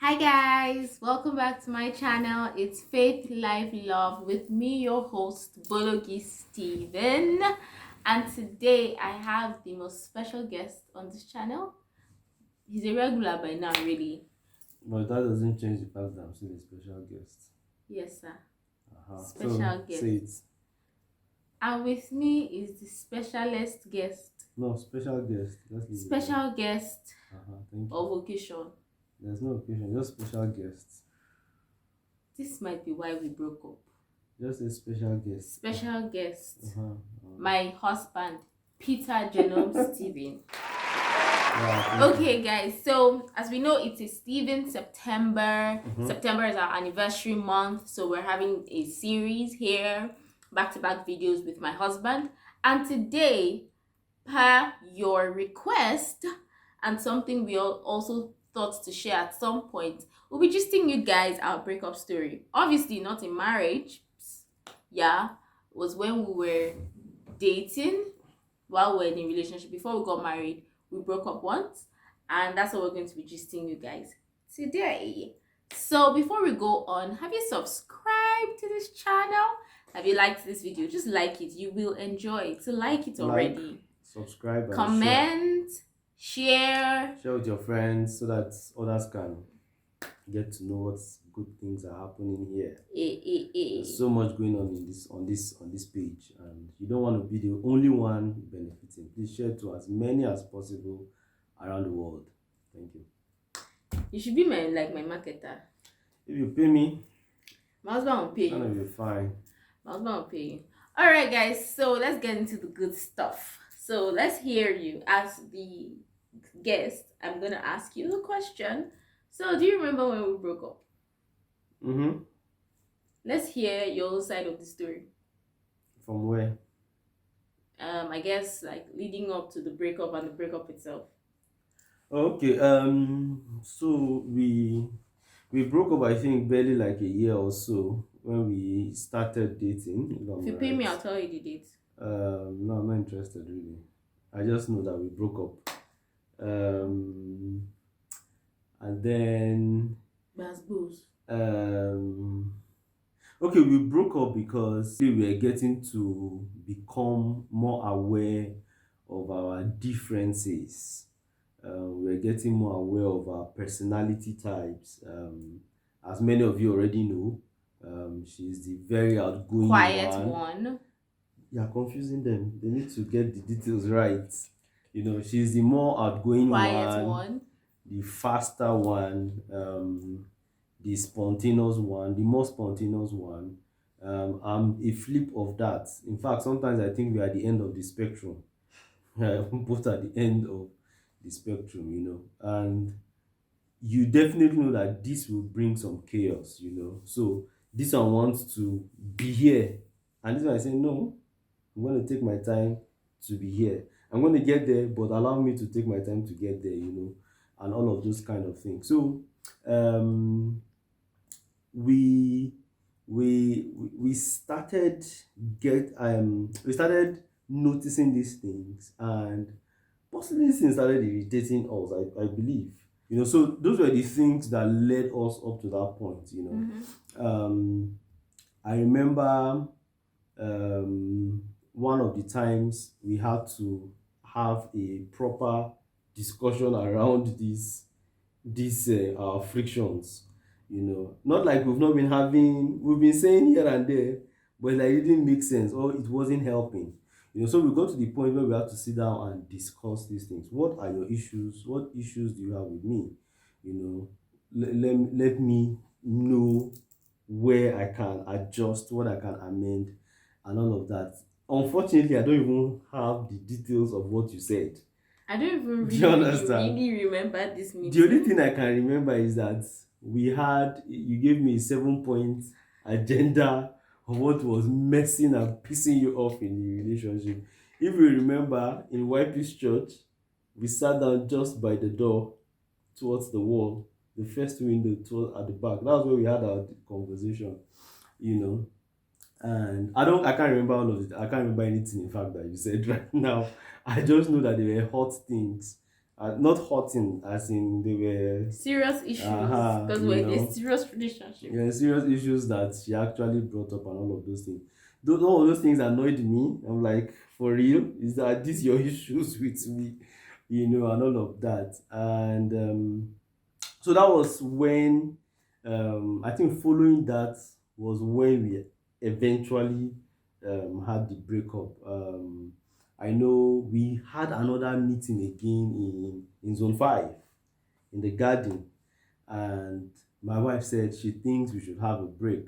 Hi guys, welcome back to my channel. It's Faith Life Love with me, your host Bologi Steven. And today I have the most special guest on this channel. He's a regular by now, really. But that doesn't change the fact that I'm still a special guest. Yes, sir. So Special guest. say it. And with me is the specialist guest. No, special guest. Let's leave it there. Special guest Thank you. of occasion. There's no occasion, just special guests. This might be why we broke up. Just a special guest. Special guest. Uh-huh. My husband, Peter Genome Steven. Yeah, Okay guys, so as we know, it is Steven September. September is our anniversary month, so we're having a series here, back-to-back videos with my husband. And today, per your request and something we all also thought to share at some point, we'll be gisting you guys our breakup story. Obviously not in marriage. Yeah, it was when we were dating, while we we're in a relationship. Before we got married, we broke up once, and that's what we're going to be gisting you guys today. So before we go on, have you subscribed to this channel? Have you liked this video? Just like it, you will enjoy it. So like it already. Subscribe and Comment, share. Share with your friends so that others can get to know what good things are happening here. There's so much going on in this page, and you don't want to be the only one benefiting. Please share to as many as possible around the world. Thank you. You should be my marketer. If you pay me, my husband will pay you. That'll be fine. My husband will pay you. All right, guys. So let's get into the good stuff. So let's hear you as the guest. I'm gonna ask you a question. So do you remember when we broke up? Let's hear your side of the story. From where? I guess like leading up to the breakup and the breakup itself. Okay. So we broke up, I think, barely like a year or so when we started dating. If you pay me, I'll tell you the date. No, I'm not interested really. I just know that we broke up. And then okay, we broke up because we were getting to become more aware of our differences. We're getting more aware of our personality types. As many of you already know, she's the very outgoing quiet one. You're confusing them. They need to get the details right. You know, she's the more outgoing quiet one, the faster one, the spontaneous one, the more spontaneous one. I'm a flip of that. In fact, sometimes I think we are at the end of the spectrum. Both at the end of the spectrum, you know. And you definitely know that this will bring some chaos, you know. So this one wants to be here. And this one I say, no, I'm going to take my time to be here. I'm going to get there, but allow me to take my time to get there, you know, and all of those kind of things. So we started we started noticing these things, and possibly these things started irritating us, I believe. You know, so those were the things that led us up to that point, you know. I remember one of the times we had to have a proper discussion around these our frictions, you know. Not like we've been saying here and there, but like it didn't make sense or it wasn't helping, you know. So we got to the point where we had to sit down and discuss these things. What are your issues? What issues do you have with me? You know, let me know where I can adjust, what I can amend, and all of that. Unfortunately, I don't even have the details of what you said. I don't even really remember this meeting. The only thing I can remember is that you gave me a 7-point agenda of what was messing and pissing you off in the relationship. If you remember, in YP's church, we sat down just by the door towards the wall, the first window at the back. That was where we had our conversation, you know. And I can't remember all of it. I can't remember anything, in fact, that you said right now. I just know that they were hot things. not hurting, as in they were, Serious issues because you we're in a know, serious relationship. yeah, serious issues that she actually brought up and all of those things. All of those things annoyed me. I'm like, for real? Is that this your issues with me? And all of that. And so that was when, I think following that was when we eventually had the breakup. I know we had another meeting again in zone 5 in the garden, and my wife said she thinks we should have a break,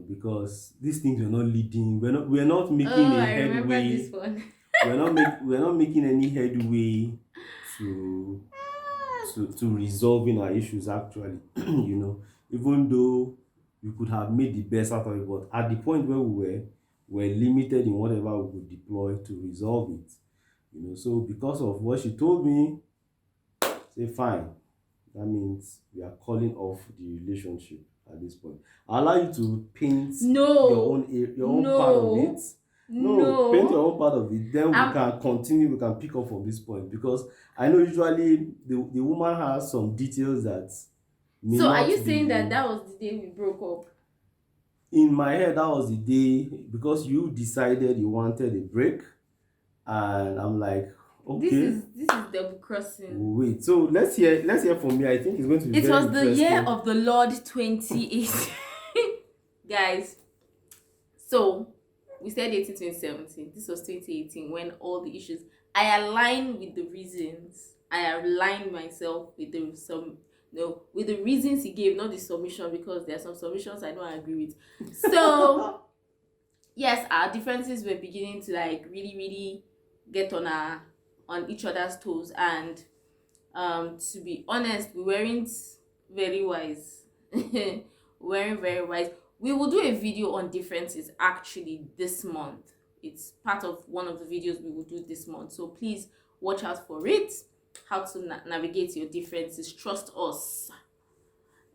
because these things were not leading. We're not making Oh, a I remember this headway. one. We're not making any headway to to resolving our issues actually. Even though we could have made the best out of it, but at the point where we're limited in whatever we could deploy to resolve it. So because of what she told me, say fine, that means we are calling off the relationship at this point. I'll allow you to paint No, your own part of it. no, No, paint your no. own part of it. Then we I'm can continue. We can pick up from this point, because I know usually the woman has some details that may so are not you saying that be that was the day we broke up? in my head. That was the day, because you decided you wanted a break, and I'm like, This okay, is this is double crossing. we'll wait. So let's hear from me. I think it's going to be It very was the year interesting. of the Lord 2018. Guys, so we said 18 2017. This was 2018 when all the issues. I aligned with the reasons. I aligned myself with the some no with the reasons he gave, not the submission, because there are some submissions I don't agree with. So yes, our differences were beginning to like really, really get on each other's toes, and to be honest, we weren't very wise. We weren't very wise. We will do a video on differences actually this month. It's part of one of the videos we will do this month, so please watch out for it. How to navigate your differences, trust us.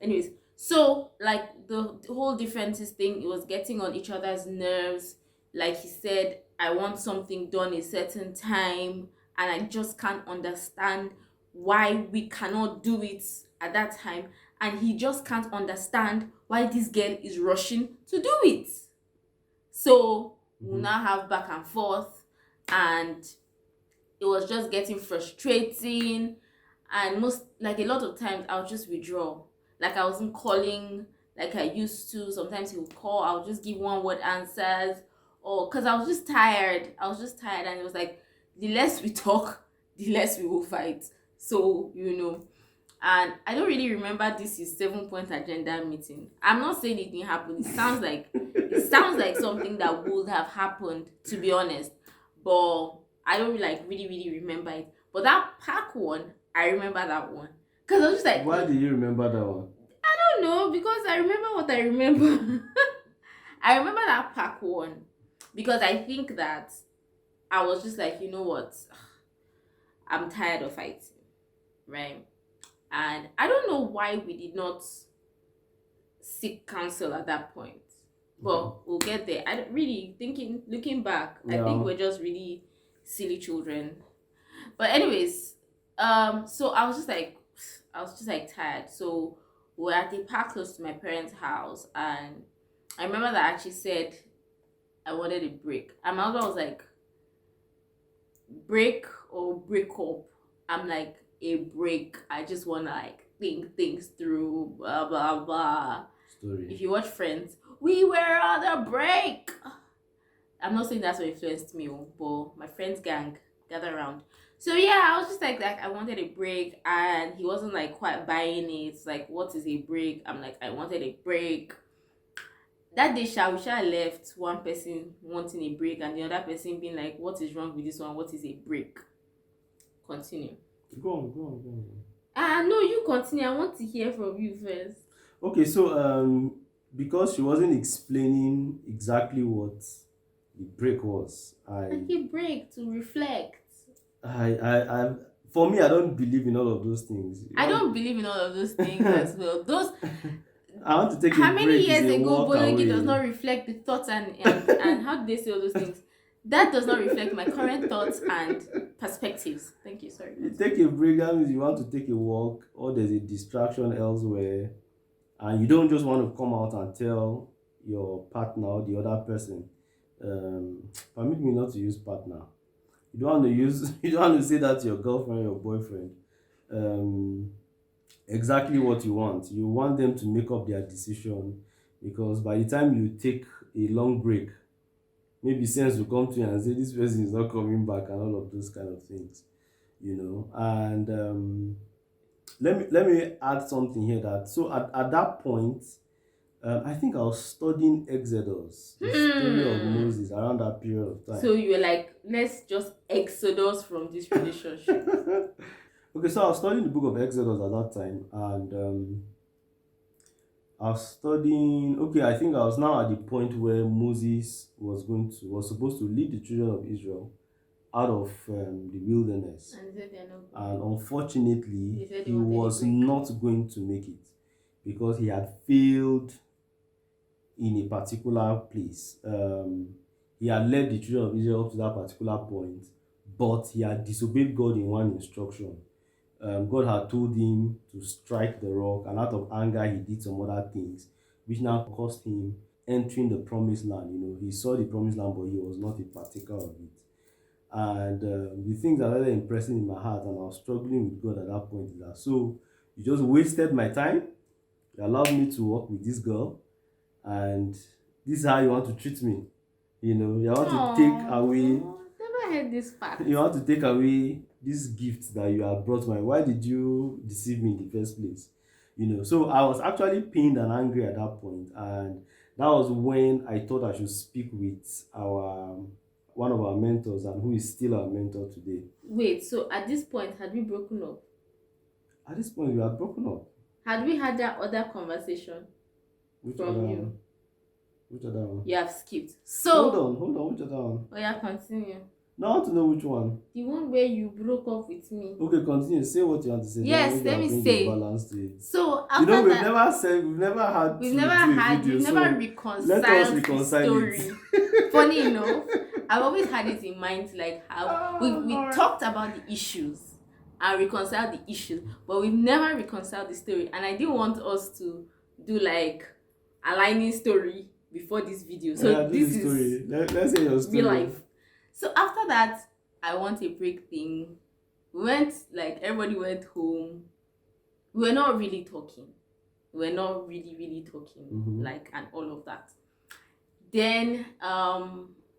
Anyways, so like the whole differences thing, it was getting on each other's nerves. Like he said, I want something done a certain time, and I just can't understand why we cannot do it at that time, and he just can't understand why this girl is rushing to do it. So we'll Mhm. now have back and forth, and it was just getting frustrating. And most, like, a lot of times I'll just withdraw, like I wasn't calling like I used to. Sometimes he would call, I'll just give one word answers, or because I was just tired, and it was like the less we talk the less we will fight. So and I don't really remember this is 7 point agenda meeting. I'm not saying it didn't happen. It sounds like something that would have happened, to be honest, but I don't like really remember it. But that park one, I remember that one, because I was just like, Why do you remember that one? I don't know, because I remember what I remember. I remember that park one because I think that I was just like, you know what, I'm tired of fighting, right? And I don't know why we did not seek counsel at that point, Okay. but we'll get there. I don't really thinking, looking back, I think Yeah. we're just really silly children. But anyways, so I was just like tired. So we're at a park close to my parents' house, and I remember that I actually said I wanted a break. And my husband was like, break or break up? I'm like, a break. I just wanna like think things through, blah blah blah. Story. If you watch Friends, we were on a break. I'm not saying that's what influenced me, oh, but my friends gang gather around. So yeah, I was just like that. I wanted a break, and he wasn't like quite buying it. It's like, what is a break? I'm like, I wanted a break. That day, we left one person wanting a break, and the other person being like, what is wrong with this one? What is a break? Continue. Go on. No, you continue. I want to hear from you first. Okay, so because she wasn't explaining exactly what the break was, Like a break to reflect. I for me, I don't believe in all of those things. I don't believe in all of those things as well. Those I want to take a How many break is years a ago walk Bologi does away. not reflect the thoughts and how do they say all those things? That does not reflect my current thoughts and perspectives. Thank you. Sorry. You take a break, that means you want to take a walk, or there's a distraction elsewhere, and you don't just want to come out and tell your partner or the other person. Permit me not to use partner. You don't want to use. You don't want to say that to your girlfriend or your boyfriend. Um, exactly what you want. You want them to make up their decision, because by the time you take a long break, maybe sense will come to you and say this person is not coming back and all of those kind of things, And let me add something here, that so at that point, I think I was studying Exodus, the story of Moses, around that period of time. So you were like, let's just exodus from this relationship. Okay, so I was studying the book of Exodus at that time, and I was studying. Okay, I think I was now at the point where Moses was supposed to lead the children of Israel out of the wilderness, And they said they're not and going. unfortunately, They said they he wanted a was break. not going to make it, because he had failed in a particular place. He had led the children of Israel up to that particular point, but he had disobeyed God in one instruction. God had told him to strike the rock, and out of anger, he did some other things, which now cost him entering the promised land. He saw the promised land, but he was not a partaker of it. And the things that started impressing in my heart, and I was struggling with God at that point, is that, so you just wasted my time. You allowed me to work with this girl, and this is how you want to treat me. You want to take away. Never heard this fact. You want to take away this gift that you have brought my. Why did you deceive me in the first place? So I was actually pained and angry at that point, and that was when I thought I should speak with our one of our mentors, and who is still our mentor today. Wait, so at this point, had we broken up? At this point, we had broken up. Had we had that other conversation Which from other you? one? Which other one? You have skipped. So Hold on. Which other one? oh yeah, continue. Now I want to know which one. The one where you broke up with me. Okay, continue. Say what you want to say. Yes, Then let maybe me I'll bring say. a balance to it. So after We've that, never said, we've never had, we've to never do a had, video, we've so never let us reconciled the reconcile story. it. Funny enough, I've always had it in mind, like how we Lord. talked about the issues and reconciled the issues, but we've never reconciled the story. And I didn't want us to do like aligning story before this video. So Yeah, this the story. is Let's say your story. real life. So after that, I want a break thing. We went, like everybody went home. We were not really talking. We were not really talking, like, and all of that. Then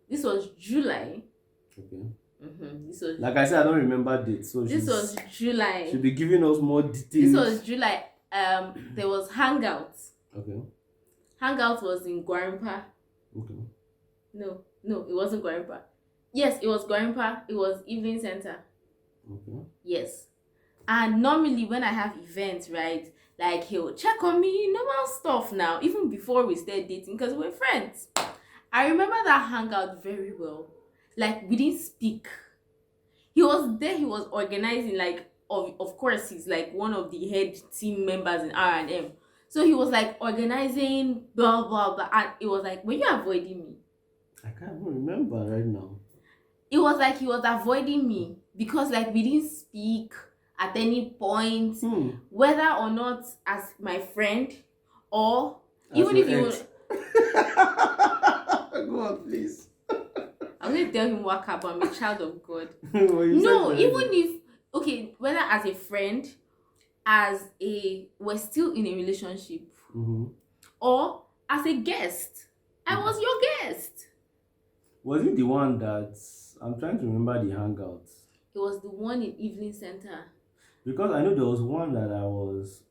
this was July. Okay. This was, like I said, I don't remember dates, so this was July. she'll be giving us more details. This was July. There was Hangout. Okay. Hangout was in Gwarimpa. Okay. No, it wasn't Gwarimpa. Yes, it was Gwarimpa. It was Evening Center. Okay. Yes. And normally when I have events, right, like he'll check on me, normal stuff now, even before we started dating, because we're friends. I remember that hangout very well. Like, we didn't speak. He was there, he was organizing, like, of course, he's like one of the head team members in R&M. So he was like organizing, blah, blah, blah. And it was like, were you avoiding me? I can't even remember right now. It was like he was avoiding me because, like, we didn't speak at any point, whether or not as my friend or as even if you would. Go on, please. I'm going to tell him what but I'm a child of God. No, even if, okay, whether as a friend, we're still in a relationship, or as a guest. I was your guest. Was it the one that, I'm trying to remember the hangout? It was the one in Evening Center. Because I know there was one that I was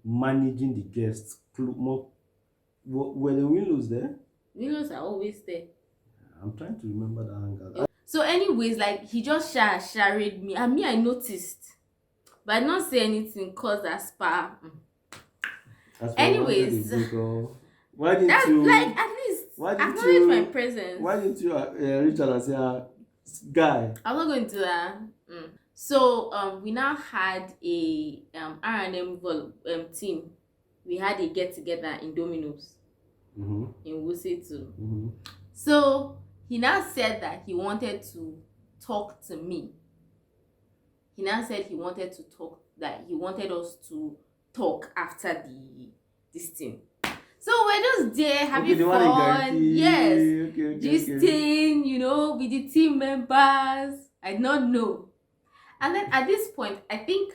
managing the guests. Were the windows there? Windows are always there. I'm trying to remember the hangout. So anyways, like, he just shared me, and me, I noticed, but I did not say anything because that spa. Anyways, why didn't that's you, like, at least acknowledge my presence. Why didn't you reach out and say, guy? I'm not going to do that. So we now had a R&M team. We had a get together in Domino's in Wuse too. So he now said that he wanted to talk to me. He now said he wanted to talk, that he wanted us to talk after this thing. So we're just there having the one in fun. Garki. Yes. Okay. Gisting, with the team members. I don't know. And then at this point, I think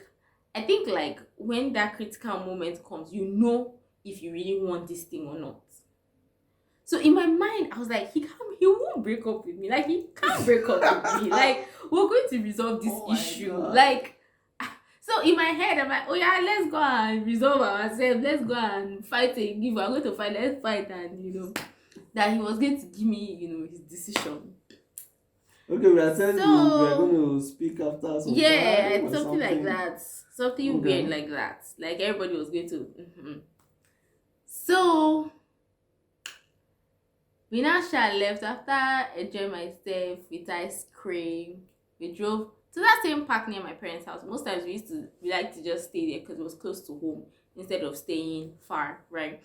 like when that critical moment comes, if you really want this thing or not. So in my mind, I was like, he won't break up with me. Like, he can't break up with me. Like, we're going to resolve this issue. God. Like, so in my head, I'm like, oh yeah, let's go and resolve ourselves. Let's go and fight and give. We're going to fight. Let's fight, and that he was going to give me, his decision. Okay, we are saying we are So going to speak after some yeah, time or something like that. Something Okay. weird like that. Like everybody was going to. So we now left after enjoying myself with ice cream. We drove to that same park near my parents' house. Most times we like to just stay there because it was close to home instead of staying far, right?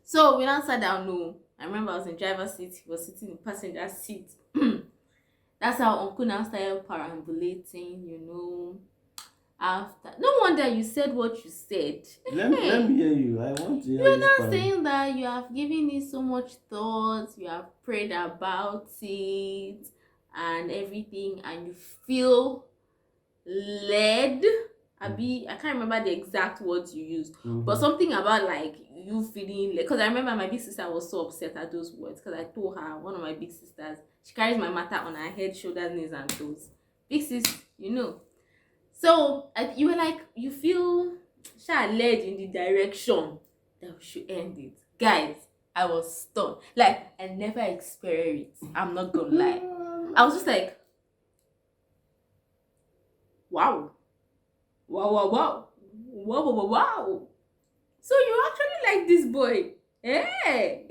So we now sat down. No, I remember I was in driver's seat. He was sitting in passenger seat. That's how Uncle now started perambulating. After, no wonder you said what you said. Let me hear you. I want to hear You're this not part. saying that you have given it so much thought, you have prayed about it and everything, and you feel led. I can't remember the exact words you used, but something about like you feeling like, because I remember my big sister was so upset at those words because I told her, one of my big sisters, she carries my matter on her head, shoulders, knees, and toes. Big sis. So you were like, you feel led in the direction that we should end it. Guys, I was stunned. Like, I never experienced it. I'm not gonna lie. I was just like, wow. Wow. So you actually like this boy. Hey.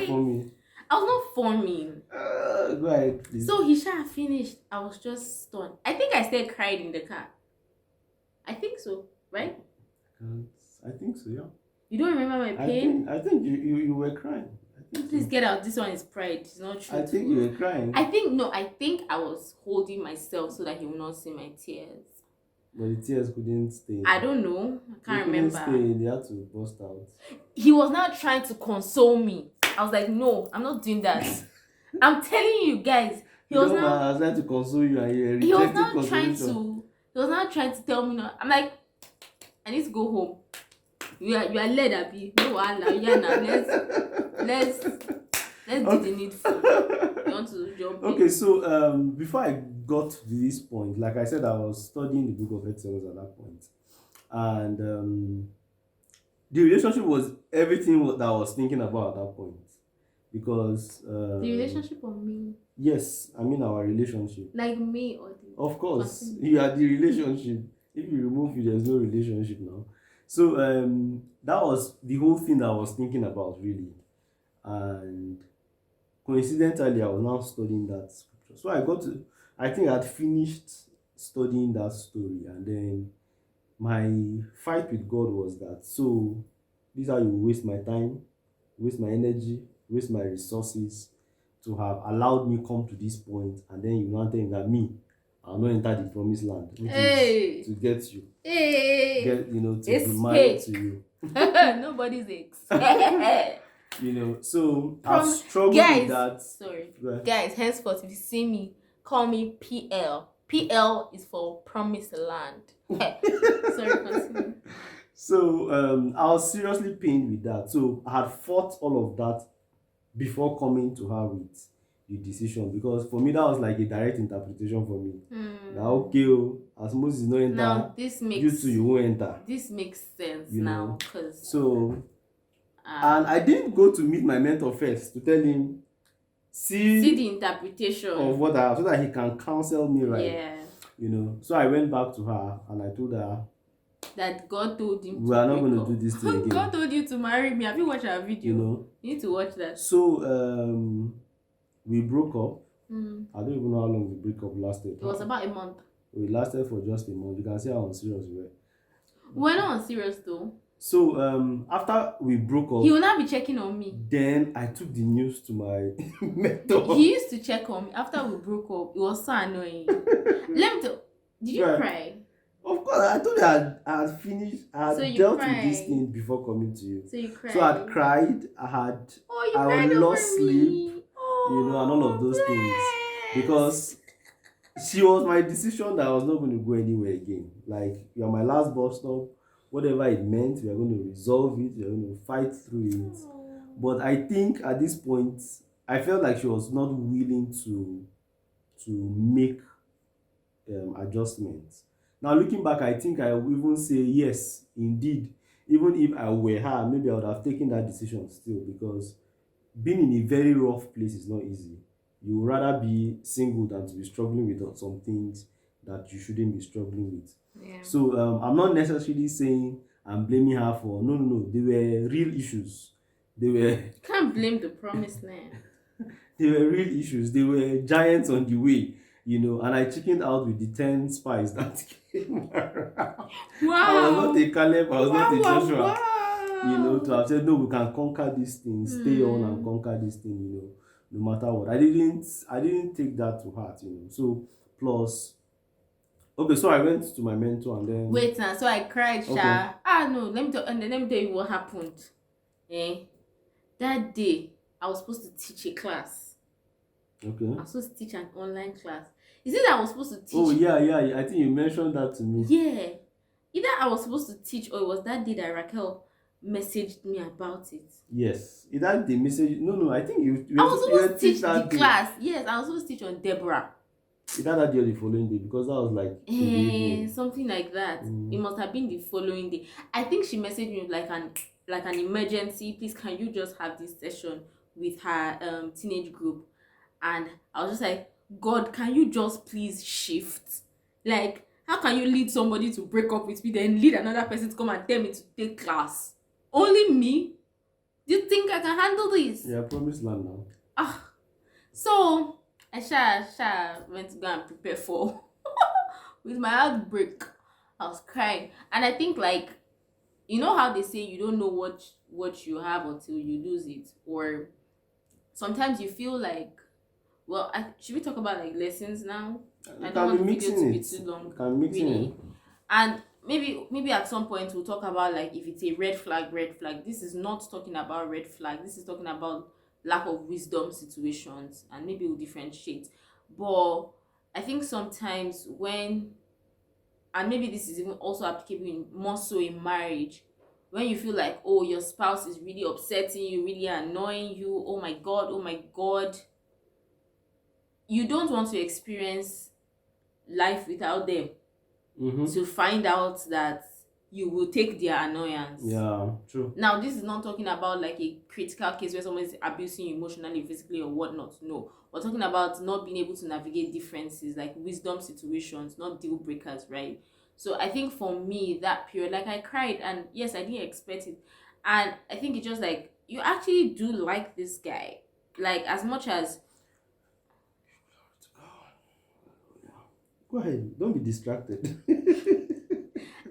For me. I was not forming. Go ahead, please. So he finished. I was just stunned. I think I started crying in the car. I think so, right? I think so, yeah. You don't remember my pain? I think you were crying. Please get out. This one is pride. It's not true. I think you were crying. I think I was holding myself so that he will not see my tears. But the tears couldn't stay. I don't know. I can't remember. Stay. They had to burst out. He was not trying to console me. I was like, no, I'm not doing that. I'm telling you guys. I was trying to console you and you he was not trying to tell me no. I'm like, I need to go home. You are led, Abi. No, let's do the needful. You want to jump in? Okay, so before I got to this point, like I said, I was studying the book of Exodus at that point, and the relationship was everything that I was thinking about at that point, because the relationship or me? Yes, I mean our relationship. Like me or the. Of course, you are the relationship. If you remove you, there's no relationship now. So that was the whole thing that I was thinking about, really, and coincidentally, I was now studying that scripture. So I think I'd finished studying that story, and then my fight with God was that, so this is how you waste my time, waste my energy, waste my resources to have allowed me come to this point, and then you now think that I'll not enter the promised land, which is to get you. To be married to you. Nobody's ex. So I've struggled with that. Sorry. Guys, henceforth, if you see me, call me PL. PL is for promised land. Sorry, continue. So I was seriously pained with that. So I had fought all of that before coming to her with the decision, because for me that was like a direct interpretation for me. Now, okay, as Moses no enter, now this makes you too, you won't enter. This makes sense now, because so and I didn't go to meet my mentor first to tell him see the interpretation of what I have, so that he can counsel me right. Yeah. So I went back to her and I told her that God told him we are not going to do this thing again. God told you to marry me. Have you watched our video? You need to watch that. So we broke up. I don't even know how long the breakup lasted. It was about a month. We lasted for just a month. You can see how unserious we were. We were not unserious though. So after we broke He will up, not be checking on me. then I took the news to my mentor. He used to check on me after we broke up. It was so annoying. Let me tell. Did you Right. cry? Of course, I told you I had finished, I So had you dealt with this cried. thing before coming to you. So you So I'd cried. cried, Oh, you I cried lost over sleep, me. and all of Oh, those things. bless. Because she was my decision that I was not going to go anywhere again. Like, you're my last bus stop. Whatever it meant, we are going to resolve it, we are going to fight through it. Oh. But I think at this point, I felt like she was not willing to make adjustments. Now, looking back, I think I will even say yes, indeed. Even if I were her, maybe I would have taken that decision still, because being in a very rough place is not easy. You would rather be single than to be struggling with some things that you shouldn't be struggling with. Yeah. So I'm not necessarily saying I'm blaming her for, no, no, no. They were real issues. They were Can't blame the promised land. they were real issues. They were giants on the way, and I chickened out with the 10 spies that came around. I was not Wow. a Caleb, I was not a Wow, wow, Joshua, to wow. have said, no, we can conquer this thing, stay on and Hmm. conquer this thing, no matter what. I didn't take that to heart. So, plus, okay, so I went to my mentor and then, Wait now, so I cried, okay, Sha. Ah no, let me tell you what happened. Eh? That day I was supposed to teach a class. okay. I was supposed to teach an online class. Is it that I was supposed to Oh, teach? yeah, yeah, I think you mentioned that to me. Yeah. Either I was supposed to teach or it was that day that Raquel messaged me about it. Yes. Is that the message? No, no, I think I was you were supposed to teach teach the that day. class. Yes, I was supposed to teach on Deborah. Either that day or the following day, because that was like in the evening. Something like that. It Mm. must have been the following day. I think she messaged me with like an emergency. Please, can you just have this session with her teenage group? And I was just like, God, can you just please shift? Like, how can you lead somebody to break up with me, then lead another person to come and tell me to take class? Only me? Do you think I can handle this? Yeah, promised land now. Ah, so I sha went to go and prepare for with my heartbreak. I was crying, and I think like how they say you don't know what you have until you lose it, or sometimes you feel like, well, should we talk about like lessons now? You I don't can be want the video to mixing be it. too You long, can mix it really. in. And maybe at some point we'll talk about like if it's a red flag. This is not talking about red flag. This is talking about lack of wisdom situations, and maybe we'll differentiate. But I think sometimes when, and maybe this is even also applicable more so in marriage, when you feel like, oh, your spouse is really upsetting you, really annoying you, oh my god, you don't want to experience life without them Mm-hmm. to find out that you will take their annoyance. Yeah, true. Now, this is not talking about like a critical case where someone is abusing you emotionally, physically, or whatnot. No, we're talking about not being able to navigate differences, like wisdom situations, not deal breakers, right? So I think for me, that period, like I cried, and yes, I didn't expect it, and I think it's just like you actually do like this guy, like as much as Go ahead. Don't be distracted.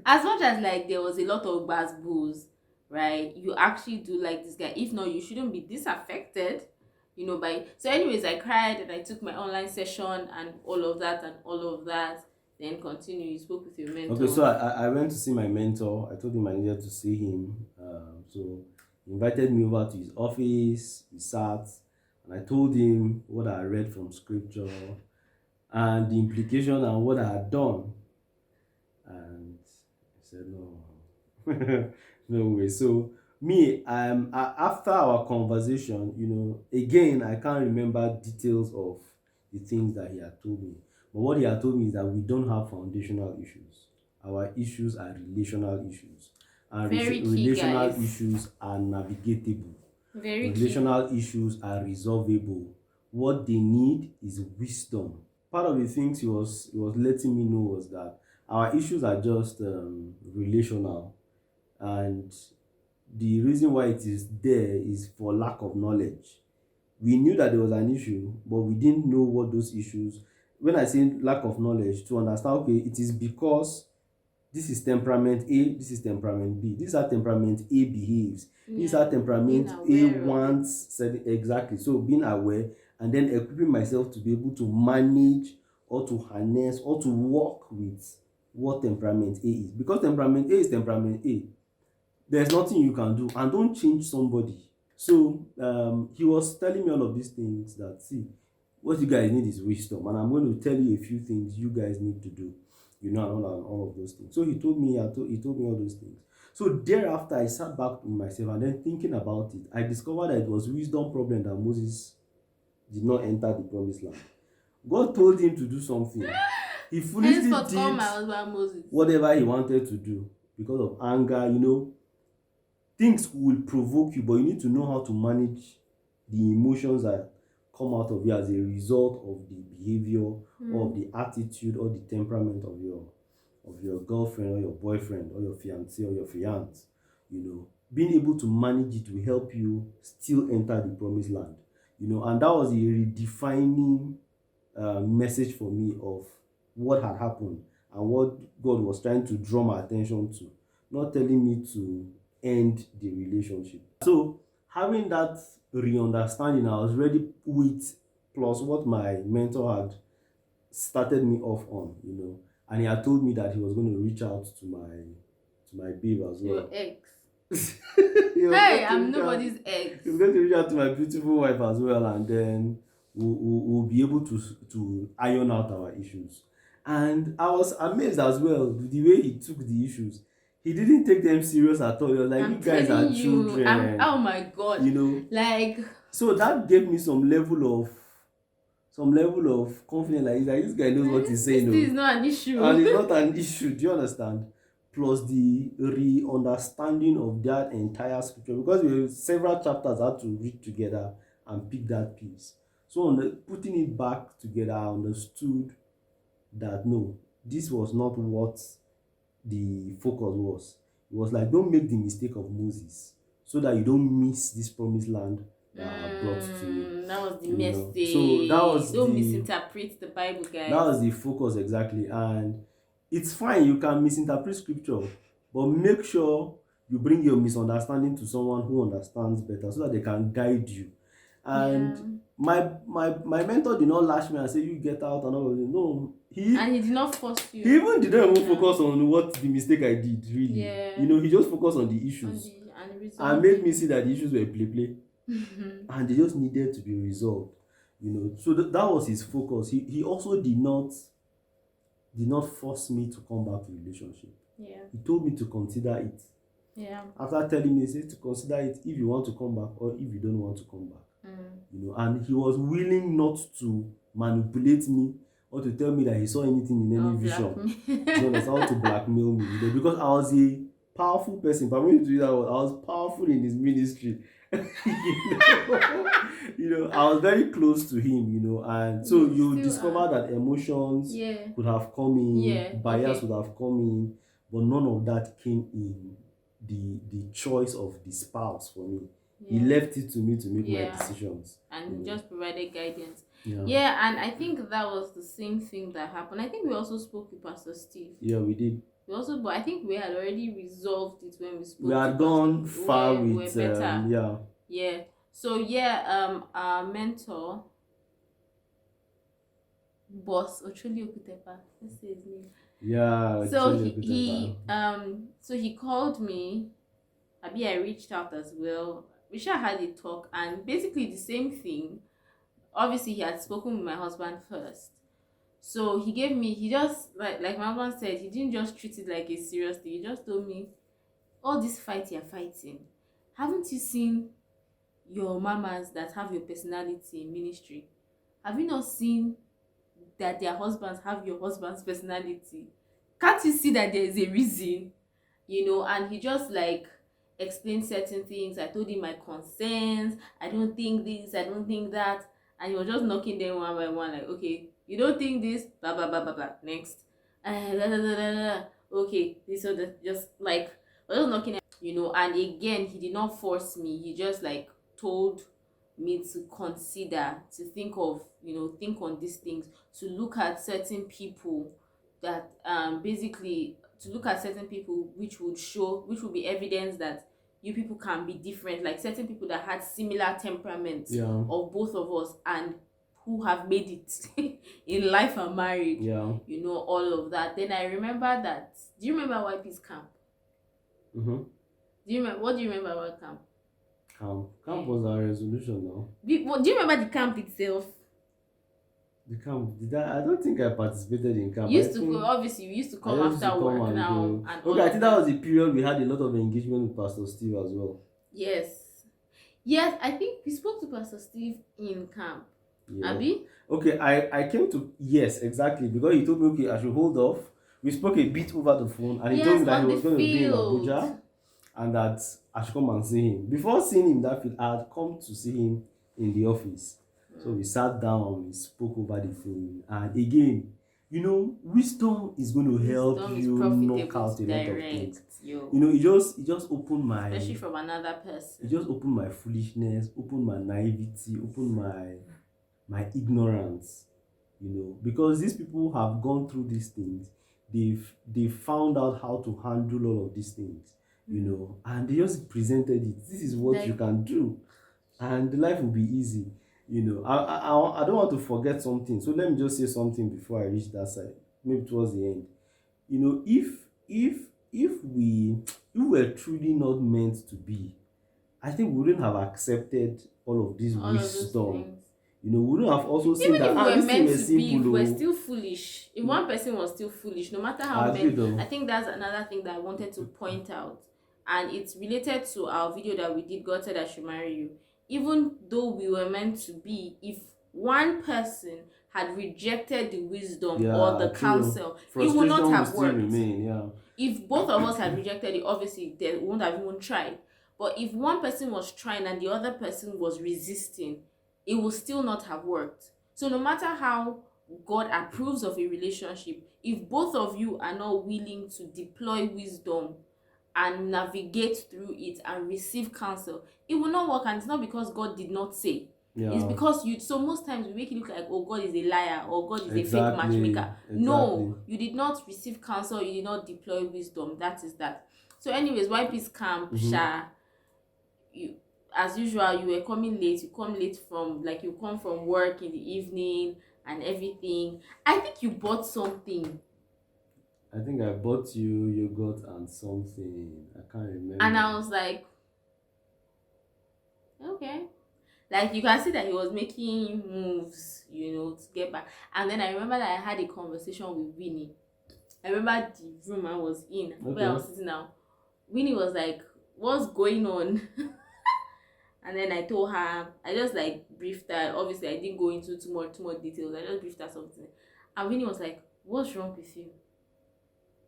like there was a lot of bad booze, right? You actually do like this guy. If not, you shouldn't be disaffected, by so anyways, I cried and I took my online session and all of that. Then continue. You spoke with your Okay, mentor. so I went to see my mentor. I told him I needed to see him. So he invited me over to his office. We sat, and I told him what I read from scripture and the implication and what I had done. And I said, no, no way. So me, after our conversation, again, I can't remember details of the things that he had told me. But what he had told me is that we don't have foundational issues. Our issues are relational issues. And Very key, relational guys. issues are navigatable. Very key. Relational issues are resolvable. What they need is wisdom. Part of the things he was letting me know was that our issues are just relational, and the reason why it is there is for lack of knowledge. We knew that there was an issue, but we didn't know what those issues. When I say lack of knowledge, to understand, okay, it is because this is temperament A, this is temperament B. This is how temperament A behaves. This is how Yeah. Being temperament A aware of it. wants. Exactly. So being aware and then equipping myself to be able to manage or to harness or to work with what temperament A is. Because temperament A is temperament A. There's nothing you can do, and don't change somebody. So he was telling me all of these things that, see, what you guys need is wisdom, and I'm going to tell you a few things you guys need to do, and all of those things. So he told me all those things. So thereafter, I sat back with myself and then thinking about it, I discovered that it was wisdom problem that Moses did not enter the promised land. God told him to do something. He foolishly Henceforth, call did my husband Moses. whatever he wanted to do because of anger. Things will provoke you, but you need to know how to manage the emotions that come out of you as a result of the behavior or of the attitude or the temperament of your girlfriend or your boyfriend or your fiancé or your fiance. Being able to manage it will help you still enter the promised land. And that was a redefining message for me of what had happened and what God was trying to draw my attention to, not telling me to end the relationship. So, having that re-understanding, I was ready with plus what my mentor had started me off on, and he had told me that he was going to reach out to my babe as Your well. ex. He was Hey, going to I'm reach out. nobody's ex. He's going to reach out to my beautiful wife as well, and then we'll be able to iron out our issues. And I was amazed as well with the way he took the issues. He didn't take them serious at all. He was like, "You I'm guys telling are you, children," oh my god. you know. Like, So that gave me some level of confidence. Like this guy knows what he's this saying, thing is oh. not an And it's issue. not an issue. Do you understand? Plus the re-understanding of that entire scripture, because we have several chapters I had to read together and pick that piece. So putting it back together, I understood that no, this was not what the focus was. It was like, don't make the mistake of Moses so that you don't miss this promised land that I have brought to you. That was the So that message. was Don't the misinterpret the Bible, that guys. was the focus exactly. And it's fine, you can misinterpret scripture, but make sure you bring your misunderstanding to someone who understands better so that they can guide you. Yeah. And my mentor did not lash me and say, you get out and all of it. No, And he did not force he you. even didn't even focus on what the mistake I did, really. Yeah. He just focused on the And issues the and made me resolving. see that the issues were play and they just needed to be resolved. So that was his focus. He also did not force me to come back to the relationship. Yeah. He told me to consider it. Yeah. After telling me, he said to consider it if you want to come back or if you don't want to come back. And he was willing not to manipulate me or to tell me that he saw anything in any vision. You understand, how to blackmail me, because I was a powerful person. But when you do that, I was powerful in his ministry. I was very close to him, and so you Still discover are. that emotions Yeah. would have come in, Yeah. bias Okay. would have come in, but none of that came in the choice of the spouse for me. He Yeah. left it to me to make my Yeah. decisions. And just provided guidance. Yeah. Yeah, and I think that was the same thing that happened. I think we also spoke with Pastor Steve. Yeah, we did. But I think we had already resolved it when we spoke. We had gone far with better. yeah. Yeah. So yeah, our mentor, boss Ochuli Okutepa, let's say his name. Yeah. So he called me. I reached out as well. We sure had a talk, and basically the same thing. Obviously, he had spoken with my husband first. So he just like my husband said, he didn't just treat it like a serious thing. He just told me, all this fight you're fighting, haven't you seen your mamas that have your personality in ministry? Have you not seen that their husbands have your husband's personality? Can't you see that there is a reason? And he just like explained certain things. I told him my concerns. I don't think this, I don't think that. And he was just knocking them one by one, like, okay, you don't think this, blah blah blah blah blah. Next. Da, da, da, da, da. Okay, this or that, just like I was just knocking and again he did not force me. He just like told me to consider, to think on these things, to look at certain people that basically to look at certain people, which would be evidence that you people can be different, like certain people that had similar temperaments Yeah. of both of us and who have made it in life and marriage, Yeah. all of that. Then I remember that. Do you remember YP's camp? Mm-hmm. What do you remember about camp? Camp was our resolution now. Do you remember the camp itself? The camp, I don't think I participated in camp. You used to go, obviously, you used to come I used to after come work and now go. and Okay, I think that was the period we had a lot of engagement with Pastor Steve as well. Yes. Yes, I think we spoke to Pastor Steve in camp. Yeah. Abi? Okay, I came to, yes, exactly, because he told me, okay, I should hold off. We spoke a bit over the phone, and he told me that he was going to be in Abuja and that I should come and see him. Before seeing him that field, I had come to see him in the office. So we sat down, we spoke over the phone, and again, wisdom is going to help you knock out a lot of things. It just opened my, especially from another person. It just opened my foolishness, opened my naivety, opened my ignorance, because these people have gone through these things. They've found out how to handle all of these things, and they just presented it. This is what you can do, and the life will be easy. I don't want to forget something, so let me just say something before I reach that side, maybe towards the end. If we were truly not meant to be, I think we wouldn't have accepted all of this wisdom. We wouldn't have also seen even that if we were meant to be, simple, we're still foolish. If one person was still foolish, no matter how many, I think that's another thing that I wanted to point out, and it's related to our video that we did, God Said I Should Marry You. Even though we were meant to be, if one person had rejected the wisdom or the counsel, it would not have worked. If both of us had rejected it, obviously they wouldn't have even tried. But if one person was trying and the other person was resisting, it will still not have worked. So no matter how God approves of a relationship, if both of you are not willing to deploy wisdom and navigate through it and receive counsel, it will not work. And it's not because God did not say. It's because so most times we make it look like, oh, God is a liar or God is a fake matchmaker. No, you did not receive counsel, you did not deploy wisdom. That is that. So anyways, YP's camp, you, as usual, you were coming late. You come late from, like, you come from work in the evening and everything. I think you bought something. I think I bought you yogurt and something. I can't remember. And I was like, okay. Like, you can see that he was making moves, to get back. And then I remember that I had a conversation with Winnie. I remember the room I was in, where I was sitting now. Winnie was like, what's going on? And then I told her, I just like briefed her. Obviously, I didn't go into too much details. I just briefed her something. And Winnie was like, what's wrong with you?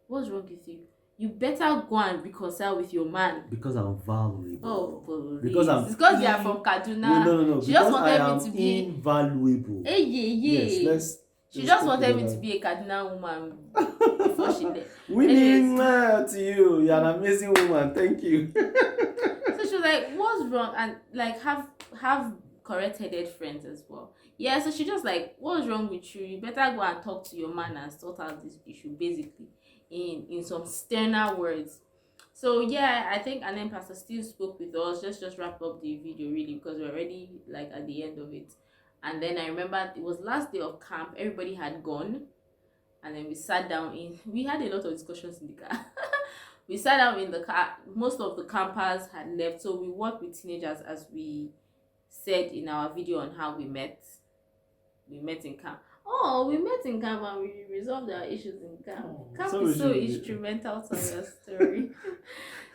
What's wrong with you? You better go and reconcile with your man. Because I'm valuable. Oh, please. Because they are from Kaduna. No. She just wanted me to be invaluable. Hey, yes, she just wanted me to be a Kaduna woman before she left. Winning to you. You're an amazing woman. Thank you. So she was like, what's wrong? And like have correct-headed friends as well. Yeah, so she just like, what's wrong with you? You better go and talk to your man and sort out this issue, basically, in some sterner words. So yeah, I think, and then Pastor Steve spoke with us. Just wrap up the video really, because we're already like at the end of it. And then I remember it was last day of camp. Everybody had gone, and then we sat down we had a lot of discussions in the car. We sat down in the car. Most of the campers had left, so we worked with teenagers, as we said in our video on how we met. We met in camp. Oh, we met in camp and we resolved our issues in camp. Camp is so instrumental to our story.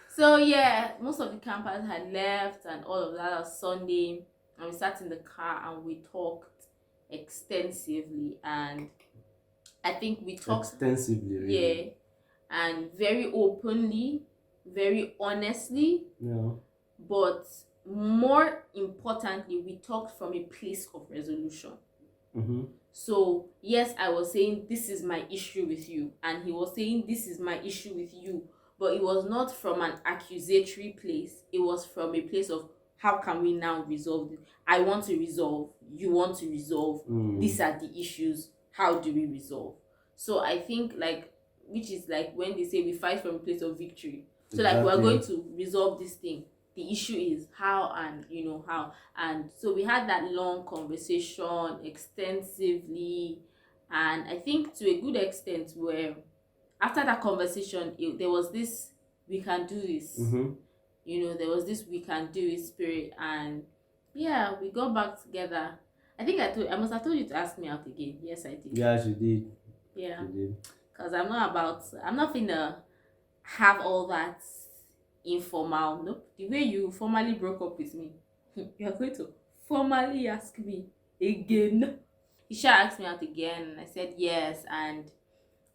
So yeah, most of the campers had left and all of that. On Sunday, and we sat in the car and we talked extensively, and I think we talked extensively, really. Yeah, and very openly, very honestly. Yeah. But more importantly, we talked from a place of resolution. So yes, I was saying this is my issue with you, and he was saying this is my issue with you, but it was not from an accusatory place. It was from a place of, how can we now resolve this? I want to resolve, you want to resolve. These are the issues. How do we resolve? So I think, like, which is like when they say we fight from a place of victory. So like we're Exactly. going to resolve this thing. The issue is how, and how. And so we had that long conversation extensively, and I think to a good extent where after that conversation there was this we can do this. Mm-hmm. There was this we can do it spirit, and yeah, we got back together. I think I must have told you to ask me out again. Yes, I did. Yeah, she did. Yeah, She did. because I'm not finna have all that informal. Nope. The way you formally broke up with me, you're going to formally ask me again. Isha asked me out again, and I said yes, and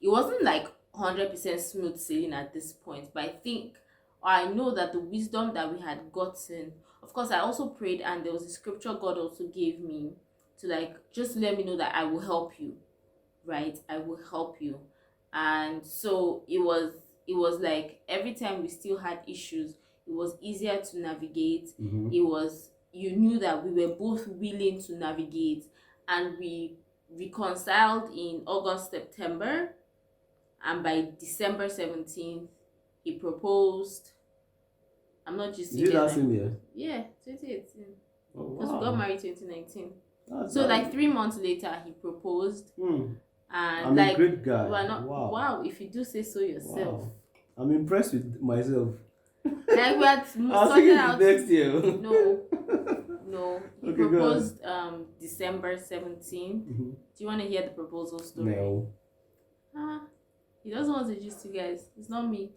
it wasn't like 100% smooth sailing at this point, but I think, or I know that the wisdom that we had gotten, of course I also prayed, and there was a scripture God also gave me to like just let me know that I will help you, right? I will help you. And so it was like every time we still had issues, it was easier to navigate. Mm-hmm. It was, you knew that we were both willing to navigate, and we reconciled in August, September, and by December 17th he proposed. I'm not just Is it that same year? Yeah, 2018, Oh because we got wow. married 2019. That's So that. like 3 months later he proposed, Hmm. and I'm like a great guy. we're not, Wow. wow, if you do say so yourself. Wow. I'm impressed with myself. Like we had I'll see sorted you out. next year. No, he Okay, go on. proposed December 17th. Mm-hmm. Do you want to hear the proposal story? No. Ah, he doesn't want to just you guys. It's not me.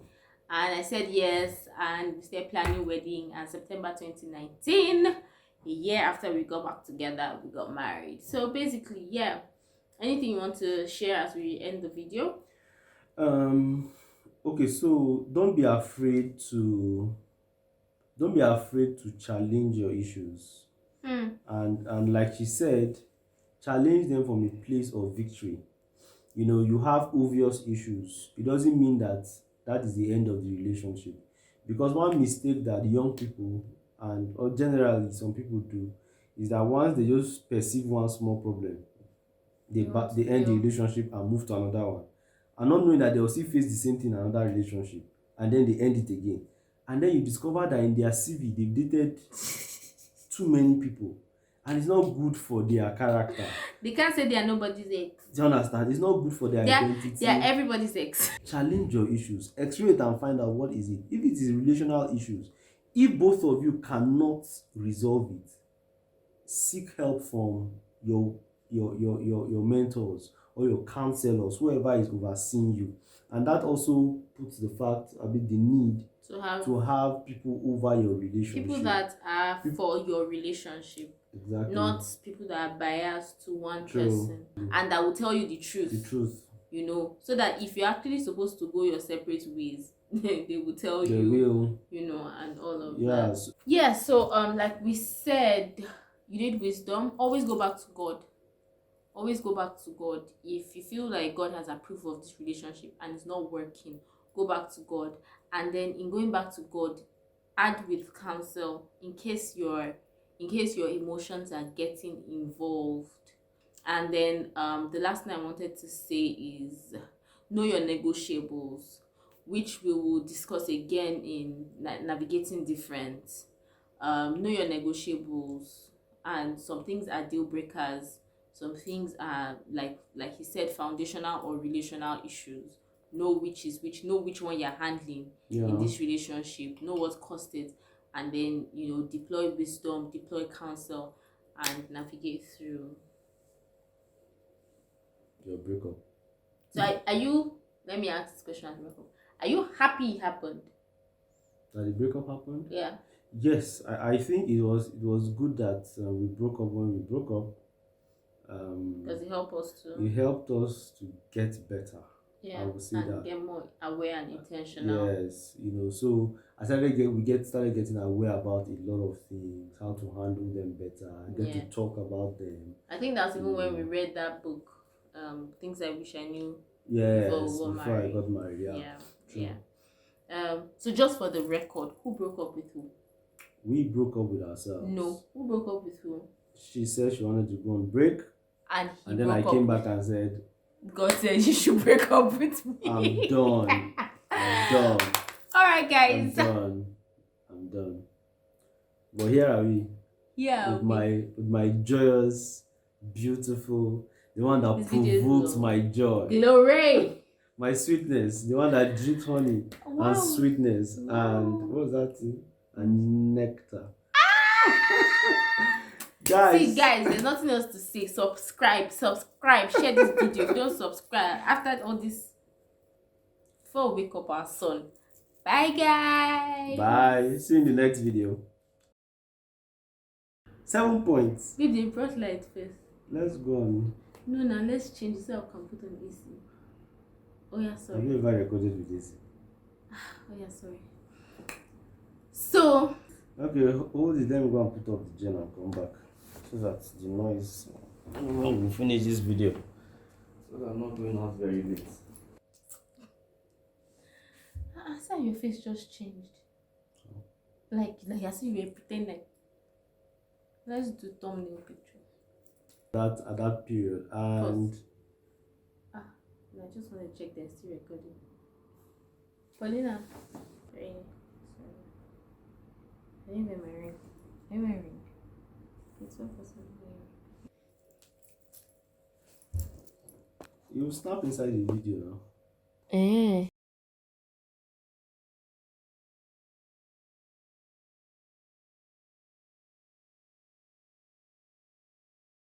And I said yes, and we started planning wedding. And September 2019, a year after we got back together, we got married. So basically, yeah. Anything you want to share as we end the video? Um. Okay, so don't be afraid to challenge your issues, and like she said, challenge them from a place of victory. You have obvious issues. It doesn't mean that that is the end of the relationship, because one mistake that young people, and or generally some people do, is that once they just perceive one small problem, they end the relationship and move to another one, and not knowing that they will still face the same thing in another relationship, and then they end it again, and then you discover that in their CV they've dated too many people, and it's not good for their character. They can't say they are nobody's ex. Do you understand? It's not good for their identity. They are everybody's ex. Challenge your issues, x-ray it and find out what is it. If it is relational issues, if both of you cannot resolve it, seek help from your mentors or your counselors, whoever is overseeing you. And that also puts the fact, the need to have people over your relationship, people that are for your relationship. Exactly. Not people that are biased to one True. person, and that will tell you the truth. So that if you're actually supposed to go your separate ways, they will tell you. And all of that. Yeah, so like we said, you need wisdom. Always go back to God. Always go back to God. If you feel like God has approved of this relationship and it's not working, go back to God. And then in going back to God, add with counsel in case your emotions are getting involved. And then the last thing I wanted to say is know your negotiables, which we will discuss again in navigating different. Know your negotiables, and some things are deal breakers, some things are like he said, foundational or relational issues. Know which is which, know which one you're handling in this relationship, know what caused it, and then deploy wisdom, deploy counsel, and navigate through your breakup. So are you, let me ask this question as a breakup, are you happy it happened? That the breakup happened? Yeah. Yes, I think it was good that we broke up when we broke up. Because it helped us to. It helped us to get better. Yeah, I would say and that. get more aware and intentional. Yes, so I started getting aware about a lot of things, how to handle them better, get to talk about them. I think that's even when we read that book, Things I Wish I Knew. Yes, before I got married. Yeah. So just for the record, who broke up with who? We broke up with ourselves. No, who broke up with who? She said she wanted to go on break, and then I came back and said, God said you should break up with me. I'm done. I'm done. Alright, I'm guys. done. I'm done. But here are we Yeah. with my joyous, beautiful, the one that This video is provokes long. my joy, Glory. my sweetness, the one that drips honey and Wow. sweetness No. and what was that thing? And nectar. See, Guys, guys, there's nothing else to say. Subscribe, share this video. If you don't subscribe after all this, before we wake up our son. Bye, guys. bye. See you in the next video. 7 points. Leave the brush light first. Let's go on. No, now let's change so I can put on AC. Oh yeah, Have sorry. you ever recorded with this? Oh yeah, sorry. So Okay, hold it. Let me go and put up the gen and come back so that the noise. When we finish this video, so that I'm not going out very late. I saw your face just changed. Like as if you were pretending. Like, let's do thumbnail picture. That at that period and Pause. I just want to check they're still recording. Paulina, sorry. I didn't wear my ring. I wear my ring. It's 1%. you snap inside the video now. Eh.